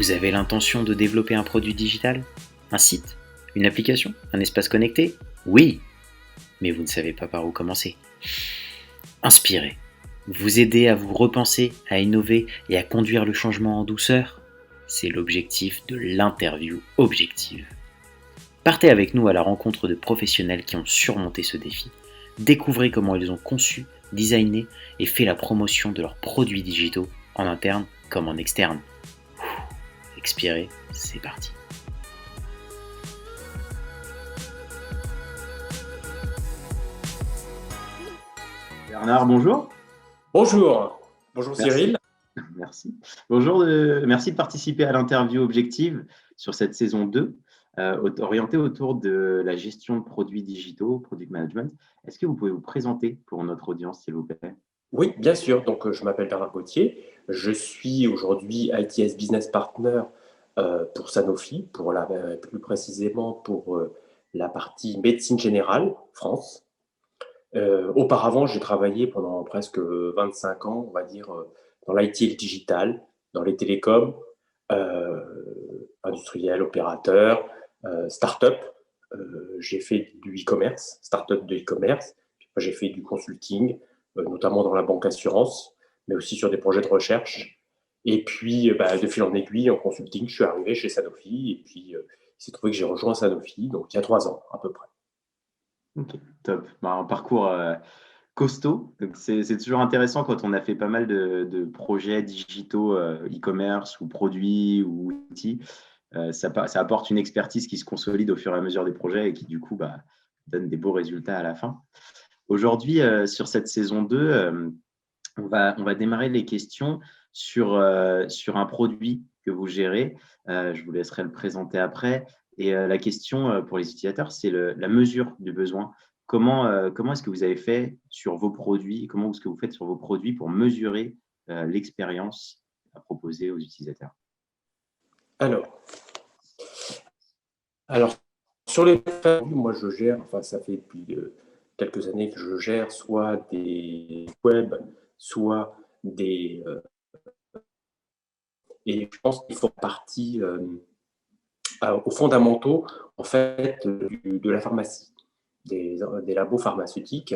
Vous avez l'intention de développer un produit digital? Un site? Une application? Un espace connecté? Oui, mais vous ne savez pas par où commencer. Inspirez. Vous aider à vous repenser, à innover et à conduire le changement en douceur? C'est l'objectif de l'interview objective. Partez avec nous à la rencontre de professionnels qui ont surmonté ce défi. Découvrez comment ils ont conçu, designé et fait la promotion de leurs produits digitaux en interne comme en externe. Expirez, c'est parti. Bernard, bonjour. Bonjour, bonjour Merci. Cyril. Merci. Bonjour, merci de participer à l'interview objective sur cette saison 2, orientée autour de la gestion de produits digitaux, product management. Est-ce que vous pouvez vous présenter pour notre audience, s'il vous plaît? Oui, bien sûr. Donc, je m'appelle Bernard Gauthier. Je suis aujourd'hui ITS Business Partner pour Sanofi, plus précisément pour la partie médecine générale, France. Auparavant, j'ai travaillé pendant presque 25 ans, on va dire, dans l'IT et le digital, dans les télécoms, euh, industriels, opérateurs, start-up. J'ai fait du e-commerce, start-up de e-commerce. J'ai fait du consulting, notamment dans la banque assurance, mais aussi sur des projets de recherche. Et puis, de fil en aiguille, en consulting, je suis arrivé chez Sanofi. Et puis, il s'est trouvé que j'ai rejoint Sanofi, donc il y a 3 ans à peu près. Ok, top. Un parcours costaud. Donc, c'est toujours intéressant quand on a fait pas mal de projets digitaux, e-commerce ou produits ou outils. Ça apporte une expertise qui se consolide au fur et à mesure des projets et qui, du coup, donne des beaux résultats à la fin. Aujourd'hui, sur cette saison 2, on va démarrer les questions sur un produit que vous gérez. Je vous laisserai le présenter après. Et la question pour les utilisateurs, c'est la mesure du besoin. Comment est-ce que vous avez fait sur vos produits? Comment est-ce que vous faites sur vos produits pour mesurer l'expérience à proposer aux utilisateurs? Alors, alors sur les produits, moi je gère, enfin ça fait depuis quelques années que je gère soit des web, soit des... et je pense qu'il faut partie aux fondamentaux en fait de la pharmacie, des labos pharmaceutiques,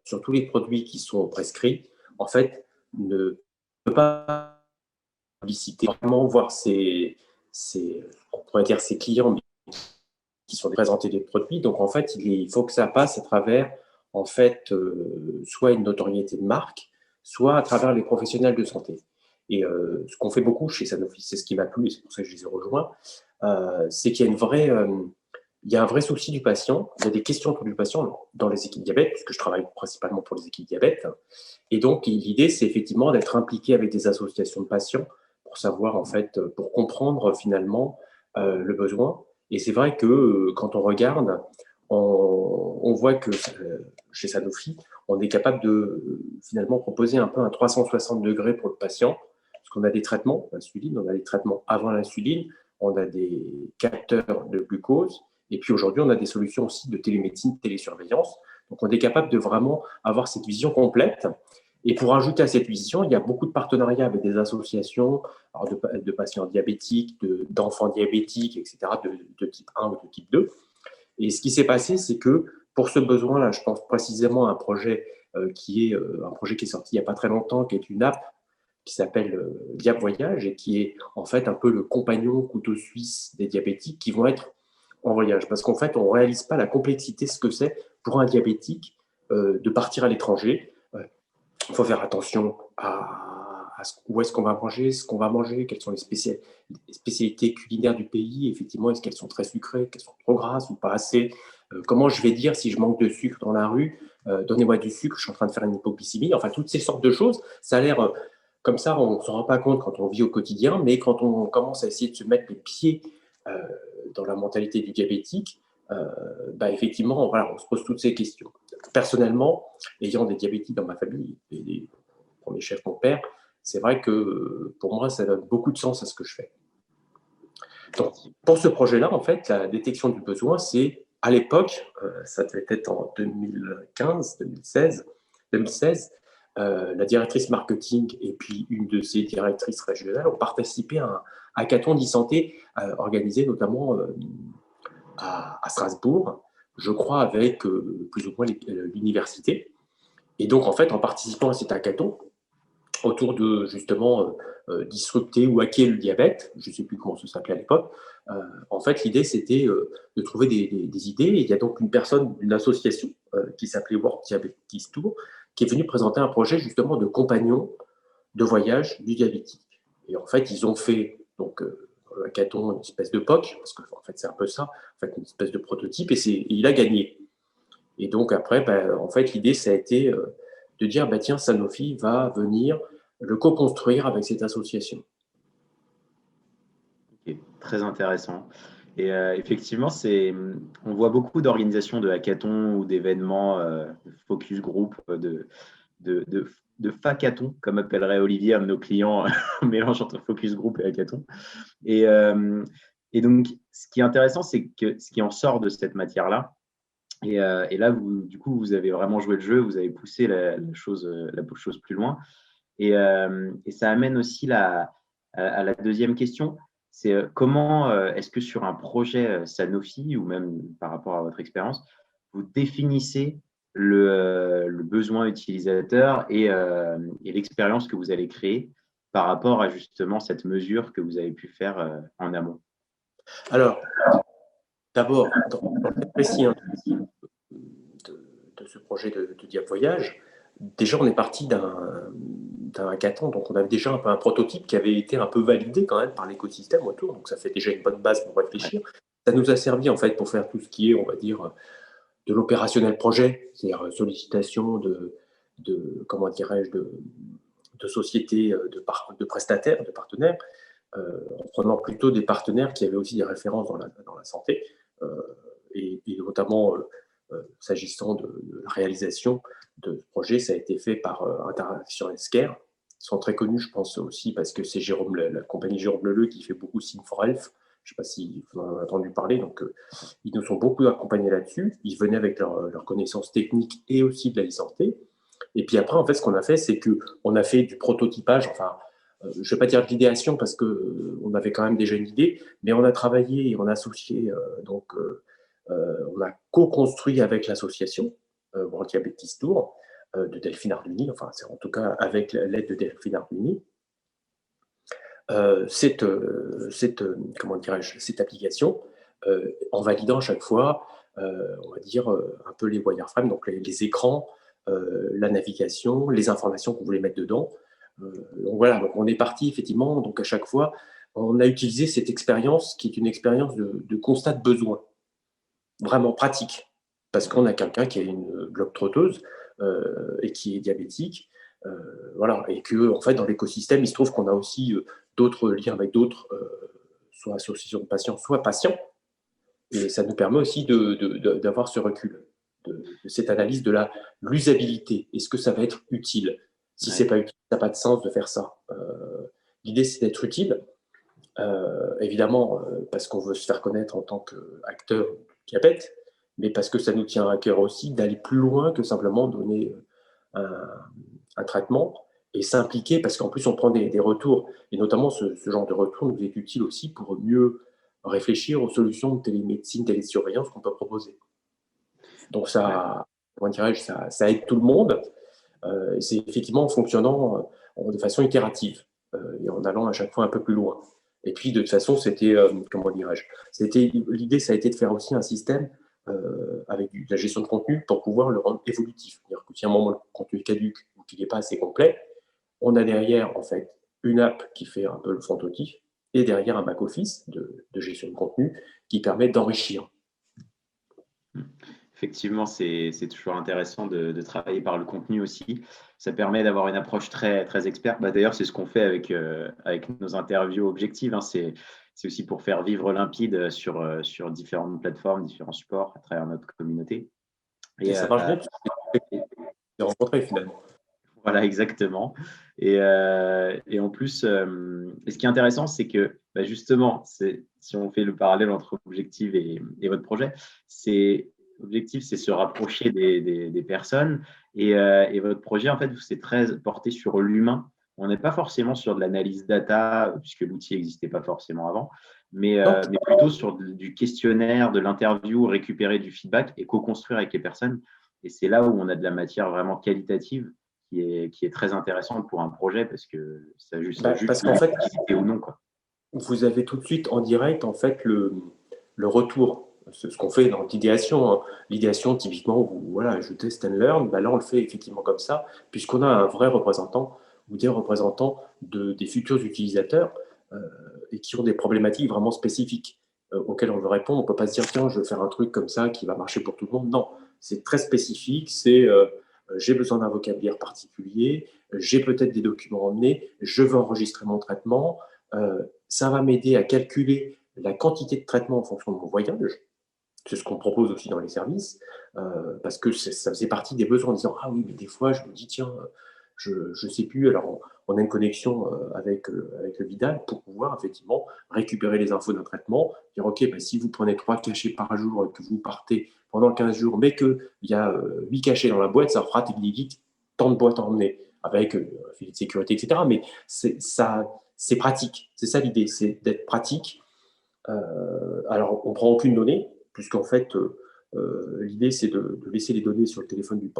sur tous les produits qui sont prescrits, en fait, ne peut pas publiciter, vraiment voir on pourrait dire ses clients, mais qui sont présentés des produits. Donc, en fait, il faut que ça passe à travers, en fait, soit une notoriété de marque, soit à travers les professionnels de santé. Et ce qu'on fait beaucoup chez Sanofi, c'est ce qui m'a plu, et c'est pour ça que je les ai rejoints, c'est qu'il y a il y a un vrai souci du patient. Il y a des questions autour du patient dans les équipes diabète, puisque je travaille principalement pour les équipes diabète. Et donc, l'idée, c'est effectivement d'être impliqué avec des associations de patients pour savoir, en fait, pour comprendre finalement le besoin. Et c'est vrai que quand on regarde, on voit que chez Sanofi, on est capable de finalement proposer un peu un 360 degrés pour le patient, parce qu'on a des traitements, l'insuline, on a des traitements avant l'insuline, on a des capteurs de glucose, et puis aujourd'hui, on a des solutions aussi de télémédecine, télésurveillance. Donc, on est capable de vraiment avoir cette vision complète. Et pour ajouter à cette vision, il y a beaucoup de partenariats avec des associations alors de patients diabétiques, d'enfants diabétiques, etc., de type 1 ou de type 2. Et ce qui s'est passé, c'est que pour ce besoin-là, je pense précisément à un projet un projet qui est sorti il n'y a pas très longtemps, qui est une app qui s'appelle Diab Voyage et qui est en fait un peu le compagnon couteau suisse des diabétiques qui vont être en voyage. Parce qu'en fait, on ne réalise pas la complexité, ce que c'est pour un diabétique de partir à l'étranger. Il faut faire attention où est-ce qu'on va manger, ce qu'on va manger, quelles sont les spécialités culinaires du pays, effectivement, est-ce qu'elles sont très sucrées, qu'elles sont trop grasses ou pas assez, comment je vais dire si je manque de sucre dans la rue, donnez-moi du sucre, je suis en train de faire une hypoglycémie, enfin toutes ces sortes de choses, ça a l'air comme ça, on ne s'en rend pas compte quand on vit au quotidien, mais quand on commence à essayer de se mettre les pieds euh, dans la mentalité du diabétique, effectivement, voilà, on se pose toutes ces questions. Personnellement, ayant des diabétiques dans ma famille, et des premiers chefs mon père, c'est vrai que pour moi, ça donne beaucoup de sens à ce que je fais. Donc, pour ce projet-là, en fait, la détection du besoin, c'est à l'époque, ça devait être en 2015, 2016, la directrice marketing et puis une de ses directrices régionales ont participé à un hackathon d'e-santé organisé notamment à Strasbourg, je crois avec plus ou moins l'université. Et donc, en fait, en participant à cet hackathon, autour de justement disrupter ou hacker le diabète, je ne sais plus comment ça s'appelait à l'époque, en fait, l'idée, c'était de trouver des idées. Et il y a donc une personne d'une association qui s'appelait World Diabetes Tour, qui est venue présenter un projet justement de compagnon de voyage du diabétique. Et en fait, ils ont fait donc le hackathon une espèce de POC, parce que en fait, c'est un peu ça, en fait, une espèce de prototype, et il a gagné. Et donc après, en fait, l'idée, ça a été de dire, tiens, Sanofi va venir le co-construire avec cette association. Ok, très intéressant. Et effectivement, on voit beaucoup d'organisations de hackathons ou d'événements, de focus group, de facathons, comme appellerait Olivier, un de nos clients, un mélange entre focus group et hackathon. Et donc, ce qui est intéressant, c'est que ce qui en sort de cette matière-là, et là, du coup, vous avez vraiment joué le jeu, vous avez poussé la chose plus loin. Et ça amène aussi à la deuxième question, c'est comment est-ce que sur un projet Sanofi, ou même par rapport à votre expérience, vous définissez le besoin utilisateur et l'expérience que vous allez créer par rapport à justement cette mesure que vous avez pu faire en amont? Alors, d'abord, dans le précis de ce projet de Diab Voyage, déjà, on est parti d'un hackathon, donc on avait déjà un peu un prototype qui avait été un peu validé quand même par l'écosystème autour, donc ça fait déjà une bonne base pour réfléchir. Ça nous a servi en fait pour faire tout ce qui est, on va dire, de l'opérationnel projet, c'est-à-dire sollicitation comment dirais-je, de sociétés, de prestataires, de partenaires, en prenant plutôt des partenaires qui avaient aussi des références dans la santé, et notamment s'agissant de la réalisation de ce projet, ça a été fait par Interaction Healthcare. Ils sont très connus, je pense aussi, parce que c'est la compagnie Jérôme Leleu qui fait beaucoup Sim for Health. Je ne sais pas si vous en avez entendu parler. Donc, ils nous ont beaucoup accompagnés là-dessus. Ils venaient avec leurs connaissances techniques et aussi de la e-santé. Et puis après, en fait, ce qu'on a fait, c'est qu'on a fait du prototypage, enfin, je ne vais pas dire de l'idéation parce qu'on avait quand même déjà une idée, mais on a travaillé et on a associé, on a co-construit avec l'association World Diabetes Tour de Delphine Arduni, enfin, c'est en tout cas avec l'aide de Delphine Arduni, comment dirais-je, cette application, en validant à chaque fois, on va dire, un peu les wireframes, donc les écrans, la navigation, les informations qu'on voulait mettre dedans. Donc voilà, donc on est parti effectivement, donc à chaque fois, on a utilisé cette expérience qui est une expérience de constat de besoin, vraiment pratique, parce qu'on a quelqu'un qui a une globe-trotteuse et qui est diabétique, voilà, et que en fait dans l'écosystème, il se trouve qu'on a aussi d'autres liens avec d'autres, soit associations de patients, soit patients, et ça nous permet aussi d'avoir ce recul, de cette analyse de l'usabilité. Est-ce que ça va être utile? Si c'est pas utile, ça n'a pas de sens de faire ça. L'idée, c'est d'être utile, évidemment, parce qu'on veut se faire connaître en tant qu'acteur diabète, mais parce que ça nous tient à cœur aussi d'aller plus loin que simplement donner un traitement et s'impliquer, parce qu'en plus, on prend des retours, et notamment ce genre de retour nous est utile aussi pour mieux réfléchir aux solutions de télémédecine, télésurveillance qu'on peut proposer. Donc ça, comment dirais-je, ça aide tout le monde, et c'est effectivement en fonctionnant de façon itérative, et en allant à chaque fois un peu plus loin. Et puis, de toute façon, c'était, comment dirais-je, l'idée, ça a été de faire aussi un système avec de la gestion de contenu pour pouvoir le rendre évolutif. C'est-à-dire que si à un moment le contenu est caduque ou qu'il n'est pas assez complet, on a derrière, en fait, une app qui fait un peu le front office et derrière un back-office de gestion de contenu qui permet d'enrichir. Effectivement, c'est toujours intéressant de travailler par le contenu aussi. Ça permet d'avoir une approche très, très experte. D'ailleurs, c'est ce qu'on fait avec nos interviews objectives, hein. C'est aussi pour faire vivre Limpide sur différentes plateformes, différents supports à travers notre communauté. Et ça marche bien, parce que c'est rencontré finalement. Voilà, exactement. Et en plus, ce qui est intéressant, c'est que justement, si on fait le parallèle entre Objective et votre projet, c'est L'objectif, c'est se rapprocher des personnes et votre projet, en fait, c'est très porté sur l'humain. On n'est pas forcément sur de l'analyse data, puisque l'outil n'existait pas forcément avant, Non, mais plutôt sur du questionnaire, de l'interview, récupérer du feedback et co-construire avec les personnes. Et c'est là où on a de la matière vraiment qualitative qui est très intéressante pour un projet parce que ça parce juste qu'en fait, l'utilité ou non, quoi. vous avez tout de suite en direct en fait le retour. C'est ce qu'on fait dans l'idéation, hein. L'idéation, typiquement, où, voilà, je test and learn, ben là, on le fait effectivement comme ça, puisqu'on a un vrai représentant ou des représentants des futurs utilisateurs euh, et qui ont des problématiques vraiment spécifiques auxquelles on veut répondre. On ne peut pas se dire, tiens, je vais faire un truc comme ça qui va marcher pour tout le monde. Non, c'est très spécifique. C'est j'ai besoin d'un vocabulaire particulier, j'ai peut-être des documents à emmener, je veux enregistrer mon traitement. Ça va m'aider à calculer la quantité de traitement en fonction de mon voyage. C'est ce qu'on propose aussi dans les services, parce que ça faisait partie des besoins en disant ah oui, mais des fois, je me dis, tiens, je ne sais plus. Alors, on a une connexion avec le Vidal pour pouvoir effectivement récupérer les infos d'un traitement, dire ok, ben, si vous prenez 3 cachets par jour et que vous partez pendant 15 jours, mais qu'il y a 8 cachets dans la boîte, ça fera tant de boîtes à emmener avec un filet de sécurité, etc. Mais c'est pratique. C'est ça l'idée, c'est d'être pratique. Alors, on ne prend aucune donnée, puisqu'en fait, l'idée, c'est de laisser les données sur le téléphone du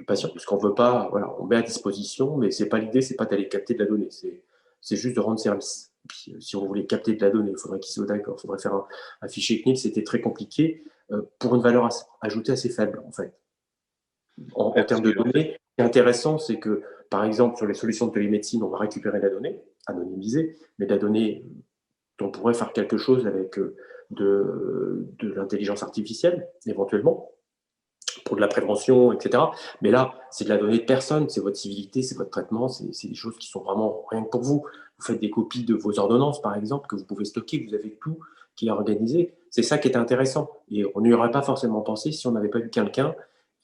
patient, puisqu'on ne veut pas, voilà, on met à disposition, mais c'est pas l'idée, c'est pas d'aller capter de la donnée, c'est juste de rendre service. Puis, si on voulait capter de la donnée, il faudrait qu'ils soient d'accord, il faudrait faire un fichier CNIL, c'était très compliqué pour une valeur ajoutée assez faible, en fait. En termes de données, ce qui est intéressant, c'est que, par exemple, sur les solutions de télémédecine, on va récupérer la donnée, anonymisée, mais la donnée, on pourrait faire quelque chose avec de l'intelligence artificielle, éventuellement, pour de la prévention, etc. Mais là, c'est de la donnée de personne, c'est votre civilité, c'est votre traitement, c'est des choses qui sont vraiment rien que pour vous. Vous faites des copies de vos ordonnances, par exemple, que vous pouvez stocker, vous avez tout qui est organisé. C'est ça qui est intéressant. Et on n'y aurait pas forcément pensé si on n'avait pas eu quelqu'un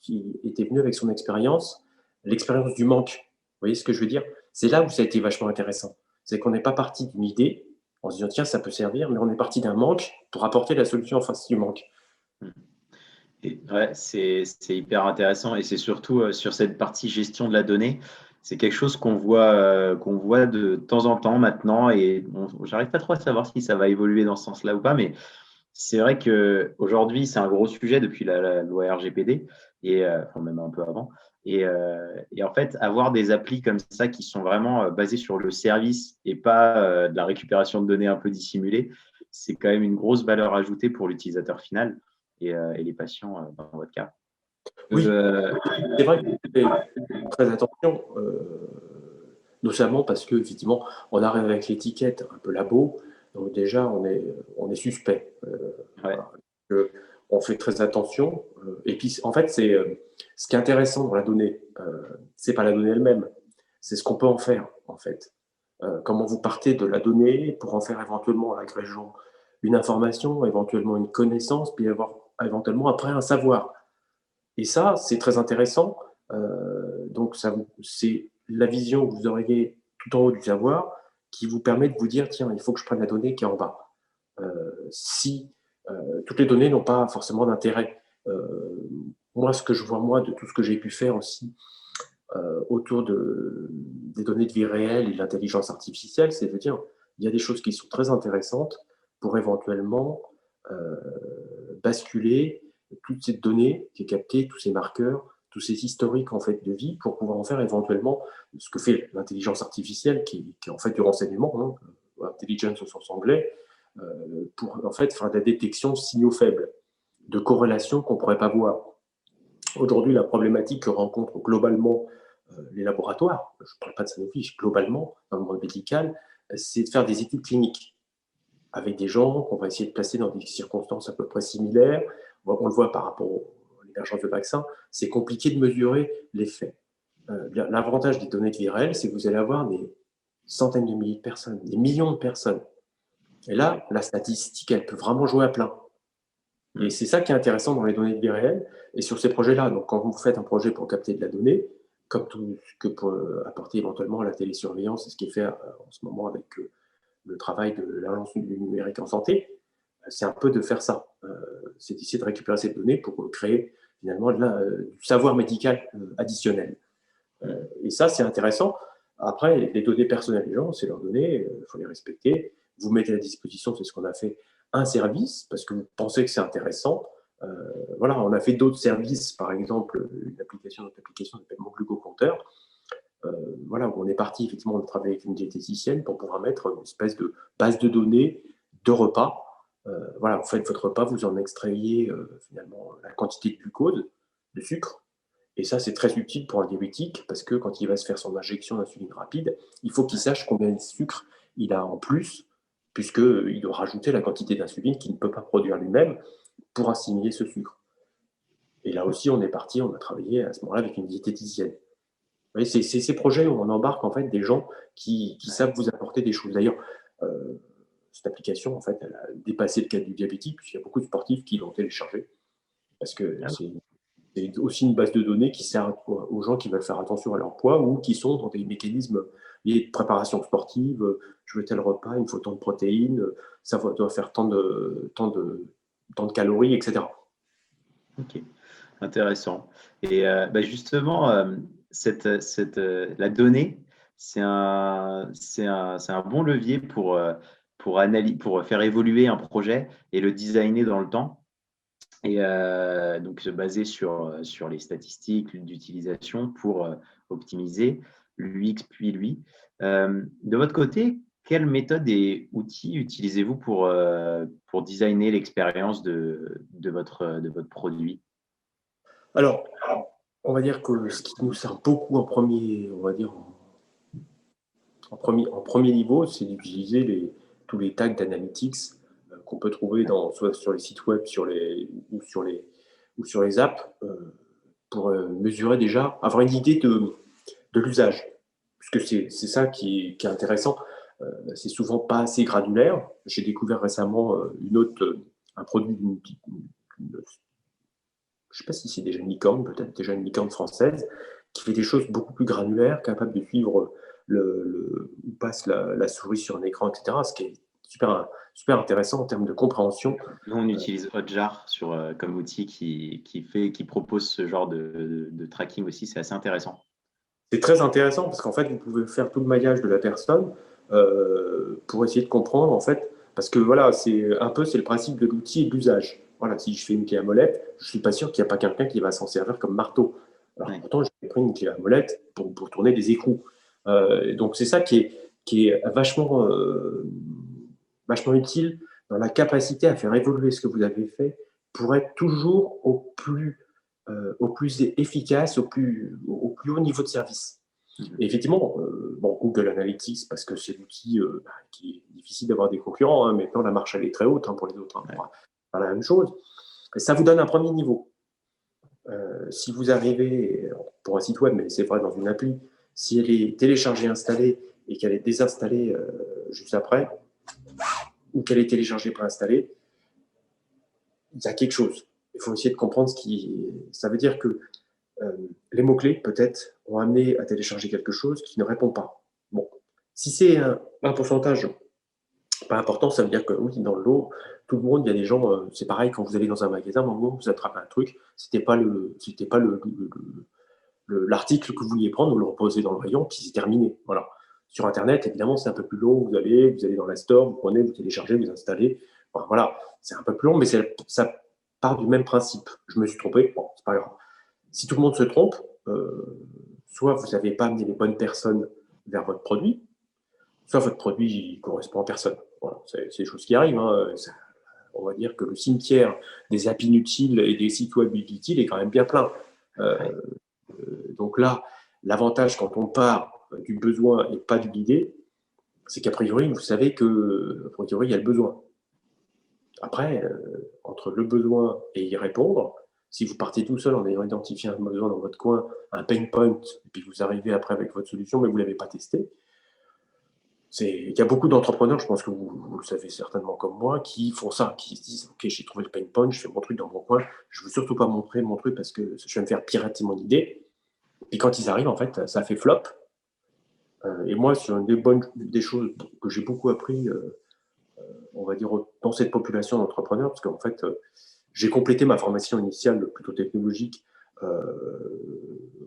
qui était venu avec son expérience, l'expérience du manque. Vous voyez ce que je veux dire? C'est là où ça a été vachement intéressant. C'est qu'on n'est pas parti d'une idée en se disant tiens, ça peut servir, mais on est parti d'un manque pour apporter la solution en face du manque. Et ouais, c'est hyper intéressant et c'est surtout sur cette partie gestion de la donnée, c'est quelque chose qu'on voit de temps en temps maintenant et j'arrive pas trop à savoir si ça va évoluer dans ce sens-là ou pas, mais c'est vrai qu'aujourd'hui, c'est un gros sujet depuis la loi RGPD et enfin même un peu avant. Et en fait, avoir des applis comme ça qui sont vraiment basées sur le service et pas de la récupération de données un peu dissimulée, c'est quand même une grosse valeur ajoutée pour l'utilisateur final et les patients dans votre cas. Oui, Euh, c'est vrai que je fais très attention, notamment parce que effectivement, on arrive avec l'étiquette un peu labo, donc déjà on est suspect. ouais. Voilà. On fait très attention. Et puis en fait, ce qui est intéressant dans la donnée, c'est pas la donnée elle-même, c'est ce qu'on peut en faire en fait. Comment vous partez de la donnée pour en faire éventuellement en agrégeant une information, éventuellement une connaissance, puis avoir éventuellement après un savoir. Et ça, c'est très intéressant. Donc, c'est la vision que vous auriez tout en haut du savoir qui vous permet de vous dire, tiens, il faut que je prenne la donnée qui est en bas. Si toutes les données n'ont pas forcément d'intérêt. Moi, ce que je vois, moi, de tout ce que j'ai pu faire aussi autour des données de vie réelle et de l'intelligence artificielle, c'est de dire, il y a des choses qui sont très intéressantes pour éventuellement euh, basculer toutes ces données qui est captées, tous ces marqueurs, tous ces historiques en fait de vie pour pouvoir en faire éventuellement ce que fait l'intelligence artificielle qui est en fait du renseignement, hein, intelligence au sens anglais, pour en fait faire de la détection de signaux faibles, de corrélations qu'on ne pourrait pas voir. Aujourd'hui, la problématique que rencontrent globalement les laboratoires, je ne parle pas de Sanofi, globalement dans le monde médical, c'est de faire des études cliniques avec des gens qu'on va essayer de placer dans des circonstances à peu près similaires. On le voit par rapport à l'émergence de vaccins, c'est compliqué de mesurer l'effet. L'avantage des données de vie réelle, c'est que vous allez avoir des centaines de milliers de personnes, des millions de personnes. Et là, la statistique, elle peut vraiment jouer à plein. Et c'est ça qui est intéressant dans les données de vie réelle et sur ces projets-là. Donc, quand vous faites un projet pour capter de la donnée, comme tout ce que pour apporter éventuellement à la télésurveillance, c'est ce qui est fait en ce moment avec le travail de l'agence du numérique en santé, c'est un peu de faire ça. C'est d'essayer de récupérer ces données pour créer finalement du savoir médical additionnel. Et ça, c'est intéressant. Après, les données personnelles des gens, c'est leurs données, il faut les respecter. Vous mettez à disposition, c'est ce qu'on a fait, un service, parce que vous pensez que c'est intéressant. Voilà, on a fait d'autres services, par exemple, notre application s'appelle Mon glucocompteur. Voilà, où on est parti, effectivement, on a travaillé avec une diététicienne pour pouvoir mettre une espèce de base de données de repas. Voilà, vous faites votre repas, vous en extrayez finalement la quantité de glucose, de sucre. Et ça, c'est très utile pour un diabétique parce que quand il va se faire son injection d'insuline rapide, il faut qu'il sache combien de sucre il a en plus, puisqu'il doit rajouter la quantité d'insuline qu'il ne peut pas produire lui-même pour assimiler ce sucre. Et là aussi, on est parti, on a travaillé à ce moment-là avec une diététicienne. Vous voyez, c'est ces projets où on embarque en fait des gens qui savent vous apporter des choses. D'ailleurs, cette application, en fait, elle a dépassé le cadre du diabétique, puisqu'il y a beaucoup de sportifs qui l'ont téléchargée, parce que c'est aussi une base de données qui sert aux gens qui veulent faire attention à leur poids ou qui sont dans des mécanismes liés de préparation sportive. Je veux tel repas, il me faut tant de protéines, ça doit faire tant de calories, etc. Ok, intéressant. Et justement, la donnée, c'est un bon levier pour faire évoluer un projet et le designer dans le temps. Et donc se baser sur les statistiques d'utilisation pour optimiser l'UX puis l'UI. De votre côté, quelle méthode et outils utilisez-vous pour designer l'expérience de votre produit? Alors, on va dire que ce qui nous sert beaucoup en premier, on va dire en premier niveau, c'est d'utiliser tous les tags d'analytics qu'on peut trouver soit sur les sites web ou sur les apps pour mesurer déjà, avoir une idée de l'usage. Puisque c'est ça qui est intéressant. C'est souvent pas assez granulaire. J'ai découvert récemment un produit je ne sais pas si c'est déjà une licorne, peut-être déjà une licorne française, qui fait des choses beaucoup plus granulaires, capable de suivre où passe la souris sur un écran, etc. Ce qui est super, super intéressant en termes de compréhension. Nous, on utilise Hotjar comme outil qui propose ce genre de tracking aussi. C'est assez intéressant. C'est très intéressant parce qu'en fait, vous pouvez faire tout le maillage de la personne pour essayer de comprendre, en fait, parce que voilà, c'est le principe de l'outil et de l'usage. Voilà, si je fais une clé à molette, je ne suis pas sûr qu'il n'y a pas quelqu'un qui va s'en servir comme marteau. Alors pourtant, j'ai pris une clé à molette pour tourner des écrous. Donc c'est ça qui est vachement utile dans la capacité à faire évoluer ce que vous avez fait pour être toujours au plus efficace, au plus haut niveau de service. Et effectivement, Google Analytics, parce que c'est l'outil qui est difficile d'avoir des concurrents, maintenant la marche elle est très haute pour les autres, pas la même chose. Et ça vous donne un premier niveau. Si vous arrivez, pour un site web, mais c'est vrai dans une appli, si elle est téléchargée, installée, et qu'elle est désinstallée juste après, ou qu'elle est téléchargée, préinstallée, il y a quelque chose. Il faut essayer de comprendre ça veut dire que les mots-clés, peut-être, ont amené à télécharger quelque chose qui ne répond pas. Bon, si c'est un pourcentage pas important, ça veut dire que oui, dans le lot, tout le monde, il y a des gens, c'est pareil quand vous allez dans un magasin, au moment où vous attrapez un truc, c'était pas l'article que vous vouliez prendre, vous le reposez dans le rayon, puis c'est terminé. Voilà. Sur Internet, évidemment, c'est un peu plus long. Vous allez dans la store, vous prenez, vous téléchargez, vous installez. Bon, voilà, c'est un peu plus long, mais ça part du même principe. Je me suis trompé, bon, c'est pas grave. Si tout le monde se trompe, soit vous n'avez pas amené les bonnes personnes vers votre produit, soit votre produit ne correspond à personne. Voilà, c'est des choses qui arrivent. On va dire que le cimetière des apps inutiles et des sites web inutiles est quand même bien plein. Donc là, l'avantage quand on part du besoin et pas de l'idée, c'est qu'a priori, vous savez que a priori, il y a le besoin. Après, entre le besoin et y répondre, si vous partez tout seul en ayant identifié un besoin dans votre coin, un pain point, et puis vous arrivez après avec votre solution, mais vous ne l'avez pas testé, il y a beaucoup d'entrepreneurs, je pense que vous le savez certainement comme moi, qui font ça, qui se disent « Ok, j'ai trouvé le pain point, je fais mon truc dans mon coin, je ne veux surtout pas montrer mon truc parce que je vais me faire pirater mon idée. » Et quand ils arrivent, en fait, ça fait flop. Et moi, c'est une des choses que j'ai beaucoup appris on va dire, dans cette population d'entrepreneurs, parce qu'en fait, j'ai complété ma formation initiale plutôt technologique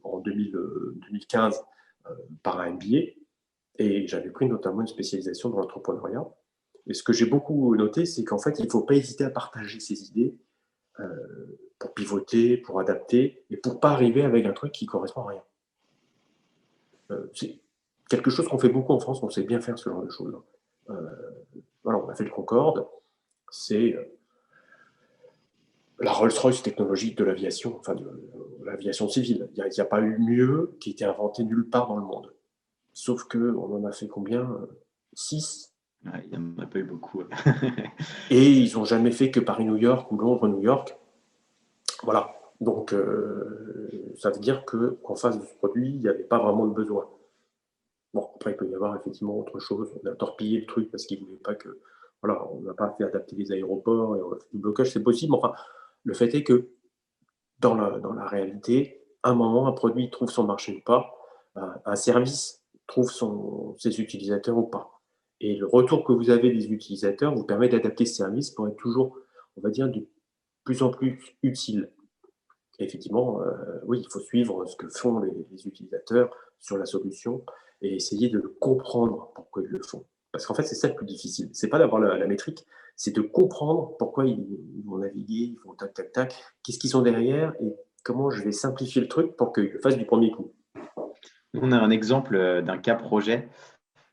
en 2015 par un MBA, et j'avais pris notamment une spécialisation dans l'entrepreneuriat. Et ce que j'ai beaucoup noté, c'est qu'en fait, il ne faut pas hésiter à partager ses idées pour pivoter, pour adapter, et pour ne pas arriver avec un truc qui ne correspond à rien. C'est quelque chose qu'on fait beaucoup en France, on sait bien faire ce genre de choses. Voilà, on a fait le Concorde, c'est la Rolls-Royce technologique de l'aviation, enfin de l'aviation civile. Il n'y a pas eu mieux, qui a été inventé nulle part dans le monde. Sauf qu'on en a fait combien 6. Ouais, il n'y en a pas eu beaucoup. Et ils n'ont jamais fait que Paris-New York ou Londres-New York. Voilà. Donc, ça veut dire qu'en face de ce produit, il n'y avait pas vraiment de besoin. Bon, après, il peut y avoir effectivement autre chose. On a torpillé le truc parce qu'ils ne voulaient pas que. Voilà, on n'a pas fait adapter les aéroports et on a fait du blocage, c'est possible. Enfin, le fait est que dans la réalité, à un moment, un produit trouve son marché ou pas, un service trouve ses utilisateurs ou pas. Et le retour que vous avez des utilisateurs vous permet d'adapter ce service pour être toujours, on va dire, de plus en plus utile. Et effectivement, oui, il faut suivre ce que font les utilisateurs sur la solution et essayer de comprendre pourquoi ils le font. Parce qu'en fait, c'est ça le plus difficile. C'est pas d'avoir la métrique, c'est de comprendre pourquoi ils vont naviguer, ils vont tac, tac, tac, qu'est-ce qu'ils ont derrière et comment je vais simplifier le truc pour qu'ils le fassent du premier coup. On a un exemple d'un cas projet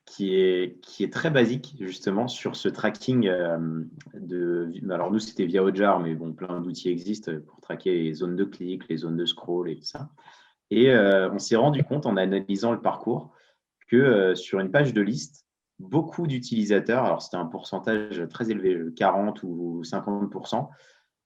qui est très basique, justement, sur ce tracking alors, nous, c'était via Hotjar, mais bon, plein d'outils existent pour traquer les zones de clic, les zones de scroll et tout ça. Et on s'est rendu compte, en analysant le parcours, que sur une page de liste, beaucoup d'utilisateurs, alors c'était un pourcentage très élevé, 40 ou 50%,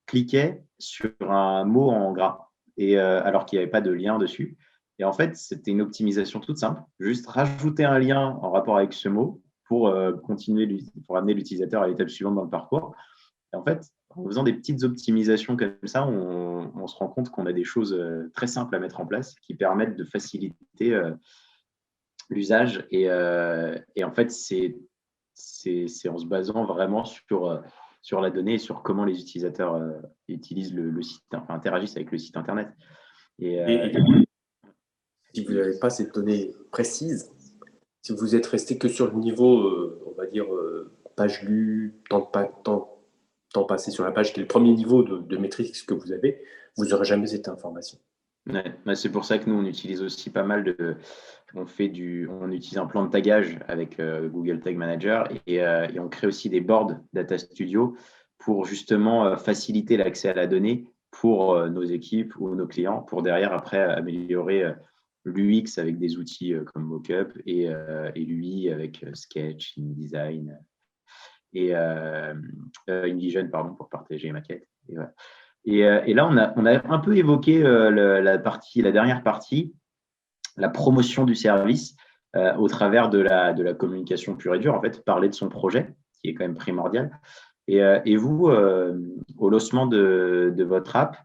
cliquaient sur un mot en gras, alors qu'il n'y avait pas de lien dessus. Et en fait, c'était une optimisation toute simple, juste rajouter un lien en rapport avec ce mot pour pour amener l'utilisateur à l'étape suivante dans le parcours. Et en fait, en faisant des petites optimisations comme ça, on se rend compte qu'on a des choses très simples à mettre en place qui permettent de faciliter l'usage. Et en fait, c'est en se basant vraiment sur la donnée et sur comment les utilisateurs utilisent le site, enfin, interagissent avec le site Internet. Et si vous n'avez pas cette donnée précise, si vous êtes resté que sur le niveau, on va dire, page lue, temps passé sur la page, qui est le premier niveau de métrique que vous avez, vous n'aurez jamais cette information. Ouais, c'est pour ça que nous, on utilise aussi pas mal on utilise un plan de tagage avec Google Tag Manager et on crée aussi des boards Data Studio pour justement faciliter l'accès à la donnée pour nos équipes ou nos clients, pour derrière, après, améliorer l'UX avec des outils comme Mockup et l'UI avec Sketch, InDesign et InVision, pardon, pour partager les maquettes. Et voilà. Et là, on a un peu évoqué la dernière partie, la promotion du service au travers de la communication pure et dure, en fait, parler de son projet, qui est quand même primordial. Et vous, au lancement de votre app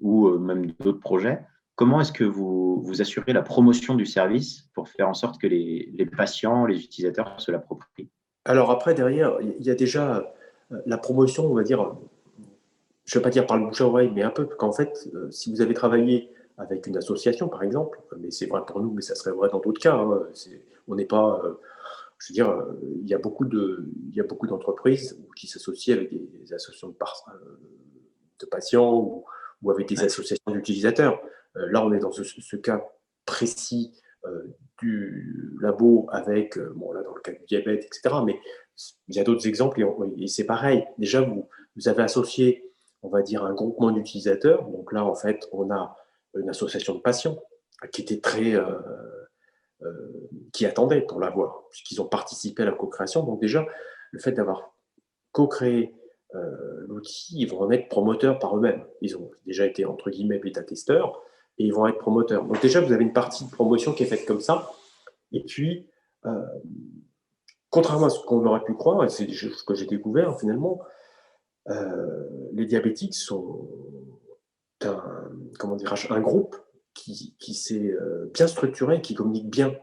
ou même d'autres projets, comment est-ce que vous assurez la promotion du service pour faire en sorte que les patients, les utilisateurs se l'approprient? Alors après, derrière, il y a déjà la promotion, on va dire, je ne vais pas dire par le bouche à oreille, mais un peu, qu'en fait, si vous avez travaillé avec une association, par exemple, mais c'est vrai pour nous, mais ça serait vrai dans d'autres cas, hein, on n'est pas, je veux dire, il y a beaucoup d'entreprises qui s'associent avec des associations de patients ou avec des associations d'utilisateurs. Là, on est dans ce cas précis du labo avec, bon là dans le cas du diabète, etc. Mais il y a d'autres exemples et c'est pareil. Déjà, vous avez associé, on va dire, un groupement d'utilisateurs. Donc là, en fait, on a une association de patients qui était qui attendaient pour l'avoir, puisqu'ils ont participé à la co-création. Donc déjà, le fait d'avoir co-créé l'outil, ils vont en être promoteurs par eux-mêmes. Ils ont déjà été, entre guillemets, bêta-testeurs, et ils vont être promoteurs. Donc déjà, vous avez une partie de promotion qui est faite comme ça. Et puis, contrairement à ce qu'on aurait pu croire, et c'est ce que j'ai découvert finalement, les diabétiques sont un groupe qui s'est bien structuré, qui communique bien,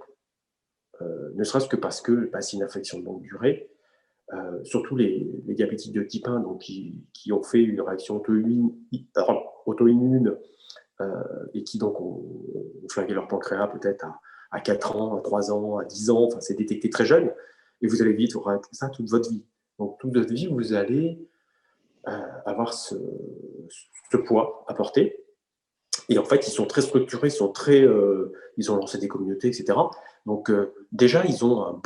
ne serait-ce que parce que c'est une affection de longue durée. surtout les diabétiques de type 1, donc qui ont fait une réaction auto-immune et qui donc ont flingué leur pancréas peut-être à 4 ans, à 3 ans, à 10 ans, enfin c'est détecté très jeune, et vous allez vite, vous aurez ça toute votre vie. Donc toute votre vie, vous allez avoir ce poids à porter. Et en fait, ils sont très structurés, ils ont lancé des communautés, etc. Donc déjà, ils ont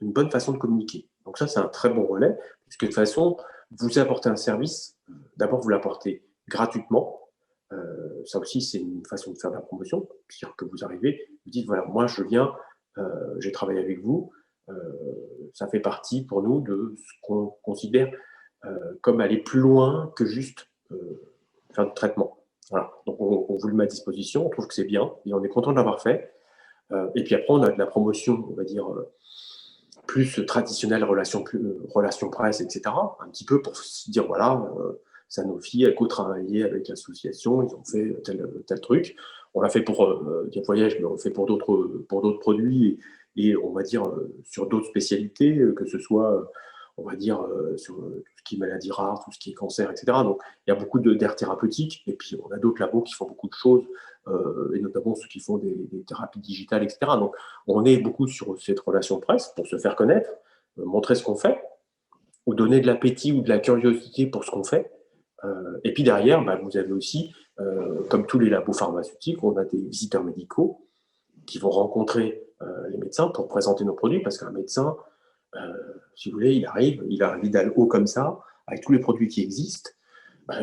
une bonne façon de communiquer. Donc ça, c'est un très bon relais, puisque de toute façon, vous apportez un service, d'abord vous l'apportez gratuitement. Ça aussi, c'est une façon de faire de la promotion, c'est-à-dire que vous arrivez, vous dites, voilà, moi je viens, j'ai travaillé avec vous, ça fait partie pour nous de ce qu'on considère comme aller plus loin que juste faire du traitement. Voilà. Donc on vous le met à disposition, on trouve que c'est bien et on est content de l'avoir fait. Et puis après, on a de la promotion, on va dire, plus traditionnelle, relation presse, etc. Un petit peu pour se dire, voilà, Sanofi a co-travaillé avec l'association, ils ont fait tel truc. On l'a fait pour Gap Voyage, mais on le fait pour d'autres produits et on va dire sur d'autres spécialités, que ce soit on va dire, sur tout ce qui est maladie rare, tout ce qui est cancer, etc. Donc, il y a beaucoup d'aires thérapeutiques. Et puis, on a d'autres labos qui font beaucoup de choses, et notamment ceux qui font des thérapies digitales, etc. Donc, on est beaucoup sur cette relation presse pour se faire connaître, montrer ce qu'on fait, ou donner de l'appétit ou de la curiosité pour ce qu'on fait. Et puis derrière, bah, vous avez aussi, comme tous les labos pharmaceutiques, on a des visiteurs médicaux qui vont rencontrer les médecins pour présenter nos produits, parce qu'un médecin, si vous voulez, il a un Vidal haut comme ça, avec tous les produits qui existent,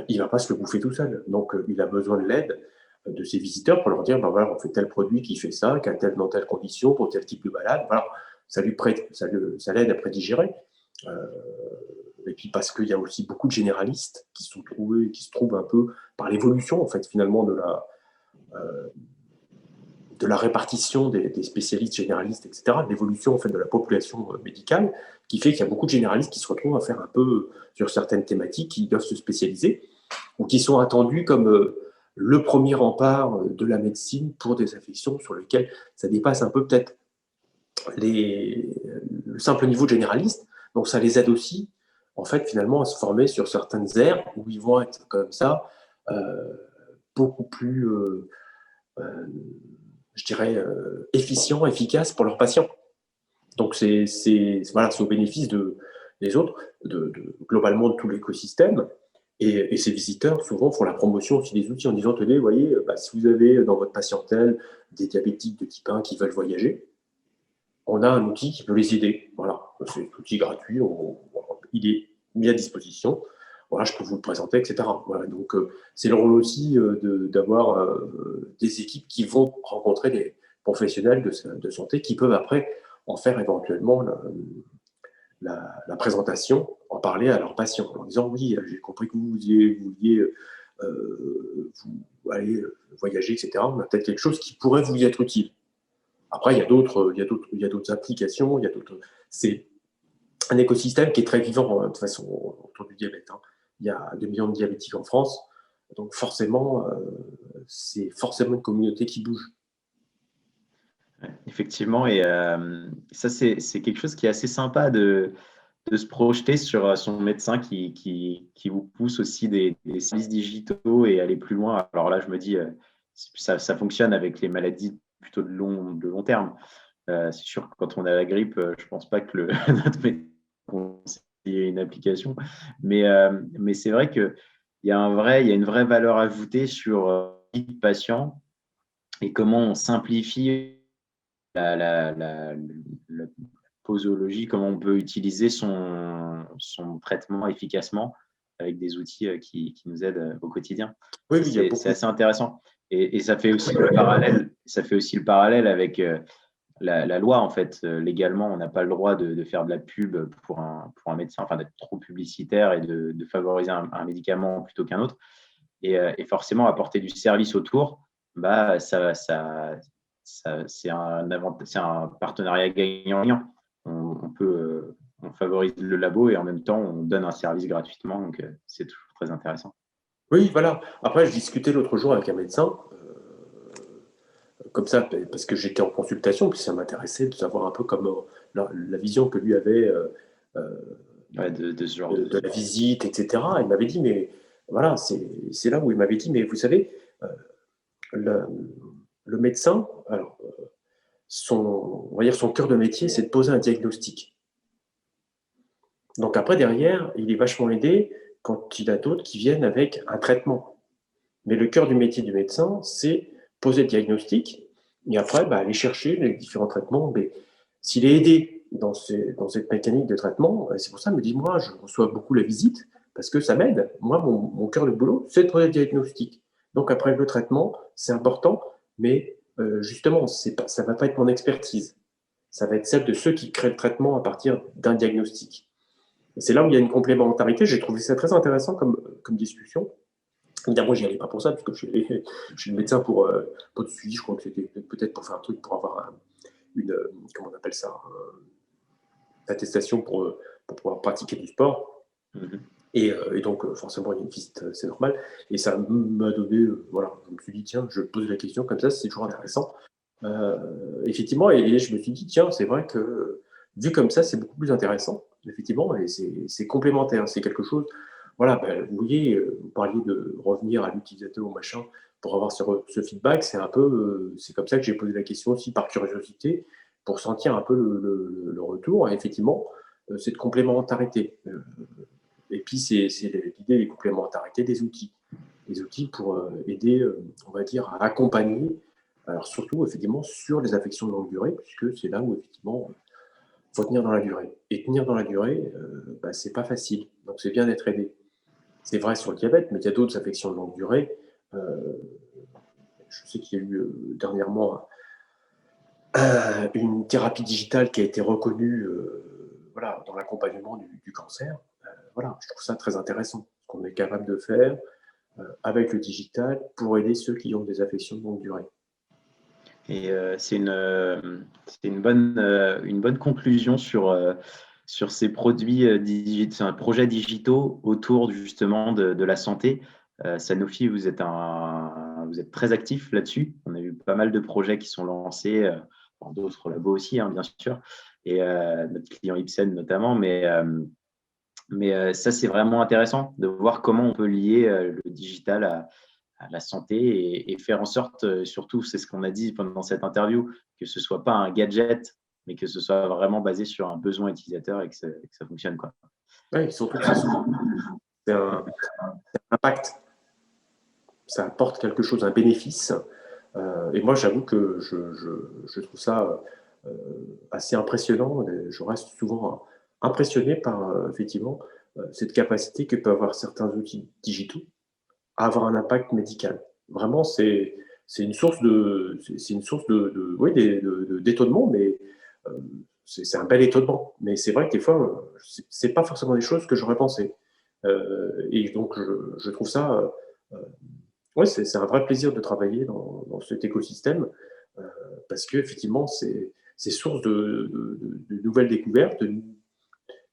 il ne va pas se le bouffer tout seul. Donc, il a besoin de l'aide de ses visiteurs pour leur dire, ben voilà, on fait tel produit qui fait ça, qui a dans telle condition, pour tel type de malade. Voilà, ça l'aide à prédigérer. Et puis parce qu'il y a aussi beaucoup de généralistes qui se trouvent un peu par l'évolution, en fait, finalement, de la répartition des spécialistes généralistes, etc., de l'évolution en fait, de la population médicale, qui fait qu'il y a beaucoup de généralistes qui se retrouvent à faire un peu sur certaines thématiques, qui doivent se spécialiser, ou qui sont attendus comme le premier rempart de la médecine pour des affections sur lesquelles ça dépasse un peu peut-être le simple niveau de généraliste. Donc ça les aide aussi, en fait, finalement, à se former sur certaines aires où ils vont être comme ça, beaucoup plus... je dirais, efficient, efficace pour leurs patients. Donc, c'est au bénéfice des autres, globalement de tout l'écosystème. Et ces visiteurs, souvent, font la promotion aussi des outils en disant, tenez, vous voyez, si vous avez dans votre patientèle des diabétiques de type 1 qui veulent voyager, on a un outil qui peut les aider. Voilà, c'est un outil gratuit, il est mis à disposition. Voilà, je peux vous le présenter, etc. Voilà, donc, c'est le rôle aussi d'avoir des équipes qui vont rencontrer des professionnels de santé qui peuvent après en faire éventuellement la présentation, en parler à leurs patients, en disant oui, j'ai compris que vous vouliez vous aller voyager, etc. On a peut-être quelque chose qui pourrait vous y être utile. Après, il y a d'autres applications, c'est un écosystème qui est très vivant de toute façon autour du diabète. Hein. Il y a 2 millions de diabétiques en France, donc forcément, c'est forcément une communauté qui bouge. Effectivement, et ça, c'est quelque chose qui est assez sympa de se projeter sur son médecin qui vous pousse aussi des services digitaux et aller plus loin. Alors là, je me dis, ça fonctionne avec les maladies plutôt de long terme. C'est sûr que quand on a la grippe, je ne pense pas que notre médecin conseille une application. Mais c'est vrai qu'il y a une vraie valeur ajoutée sur le patient et comment on simplifie la posologie, comment on peut utiliser son traitement efficacement avec des outils qui nous aident au quotidien. Oui, c'est assez intéressant. Et ça fait aussi le parallèle avec la loi, en fait. Légalement, on n'a pas le droit de faire de la pub pour un médecin, enfin d'être trop publicitaire et de favoriser un médicament plutôt qu'un autre. Et forcément, apporter du service autour, c'est un partenariat gagnant-gagnant. On favorise le labo et en même temps, on donne un service gratuitement. Donc, c'est toujours très intéressant. Oui, voilà. Après, je discutais l'autre jour avec un médecin, comme ça, parce que j'étais en consultation, puis ça m'intéressait de savoir un peu comment la vision que lui avait de ce genre de la visite, etc. Il m'avait dit, mais voilà, c'est là où il m'avait dit, mais vous savez, le, le médecin, alors, on va dire son cœur de métier, c'est de poser un diagnostic. Donc après, derrière, il est vachement aidé quand il a d'autres qui viennent avec un traitement. Mais le cœur du métier du médecin, c'est poser le diagnostic et après, aller chercher les différents traitements. Mais s'il est aidé dans cette mécanique de traitement, c'est pour ça, il me dit, moi, je reçois beaucoup la visite parce que ça m'aide. Moi, mon cœur de boulot, c'est de poser le diagnostic. Donc après, le traitement, c'est important, mais justement, ça ne va pas être mon expertise. Ça va être celle de ceux qui créent le traitement à partir d'un diagnostic. Et c'est là où il y a une complémentarité. J'ai trouvé ça très intéressant comme discussion. Évidemment, je n'y allais pas pour ça, parce que je suis le médecin pour le suivi. Je crois que c'était peut-être pour faire un truc, pour avoir une, comment on appelle ça, une attestation pour pouvoir pratiquer du sport. Mm-hmm. Et donc, forcément, il y a une visite, c'est normal. Et ça m'a donné, voilà, je me suis dit, tiens, je pose la question comme ça, c'est toujours intéressant. Effectivement, et je me suis dit, tiens, c'est vrai que vu comme ça, c'est beaucoup plus intéressant, effectivement, et c'est complémentaire, c'est quelque chose. Voilà, vous voyez, vous parliez de revenir à l'utilisateur ou machin pour avoir ce feedback, c'est un peu, c'est comme ça que j'ai posé la question aussi par curiosité, pour sentir un peu le retour, et effectivement, cette complémentarité. Et puis, c'est l'idée des complémentarités des outils. Des outils pour aider, on va dire, à accompagner, alors surtout, effectivement, sur les affections de longue durée, puisque c'est là où, effectivement, il faut tenir dans la durée. Et tenir dans la durée, c'est pas facile. Donc, c'est bien d'être aidé. C'est vrai sur le diabète, mais il y a d'autres affections de longue durée. Je sais qu'il y a eu dernièrement une thérapie digitale qui a été reconnue voilà, dans l'accompagnement du cancer. Voilà, je trouve ça très intéressant, ce qu'on est capable de faire avec le digital pour aider ceux qui ont des affections de longue durée. Et c'est une bonne conclusion sur ces produits projets digitaux autour justement de la santé. Sanofi, vous êtes très actif là-dessus. On a eu pas mal de projets qui sont lancés, d'autres labos aussi, bien sûr, et notre client Ipsen notamment. Mais ça, c'est vraiment intéressant de voir comment on peut lier le digital à la santé et faire en sorte, surtout, c'est ce qu'on a dit pendant cette interview, que ce ne soit pas un gadget, mais que ce soit vraiment basé sur un besoin utilisateur et que ça fonctionne, quoi. Oui, surtout que c'est un impact. Ça apporte quelque chose, un bénéfice. Et moi, j'avoue que je trouve ça assez impressionnant. Je reste souvent impressionné par, effectivement, cette capacité que peuvent avoir certains outils digitaux à avoir un impact médical. Vraiment, c'est une source d'étonnement, mais c'est un bel étonnement. Mais c'est vrai que des fois, c'est pas forcément des choses que j'aurais pensé. Et donc, je trouve ça, ouais, c'est un vrai plaisir de travailler dans cet écosystème parce que effectivement, c'est source de nouvelles découvertes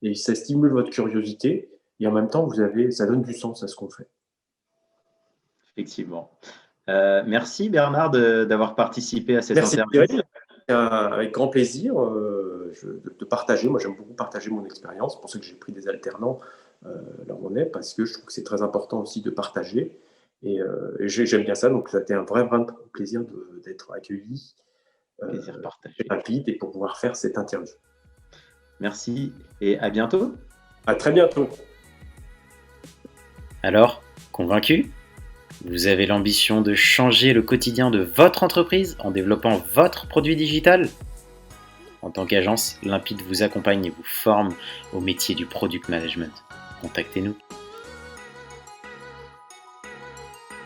et ça stimule votre curiosité et en même temps, ça donne du sens à ce qu'on fait. Effectivement. Merci Bernard d'avoir participé à cette Merci interview. Avec grand plaisir de partager. Moi, j'aime beaucoup partager mon expérience. C'est pour ça que j'ai pris des alternants là où on est, parce que je trouve que c'est très important aussi de partager. Et j'aime bien ça. Donc, ça a été un vrai plaisir d'être accueilli, Plaisir partagé. rapide, et pour pouvoir faire cette interview. Merci et à bientôt. À très bientôt. Alors, convaincu ? Vous avez l'ambition de changer le quotidien de votre entreprise en développant votre produit digital ? En tant qu'agence, Limpide vous accompagne et vous forme au métier du product management. Contactez-nous.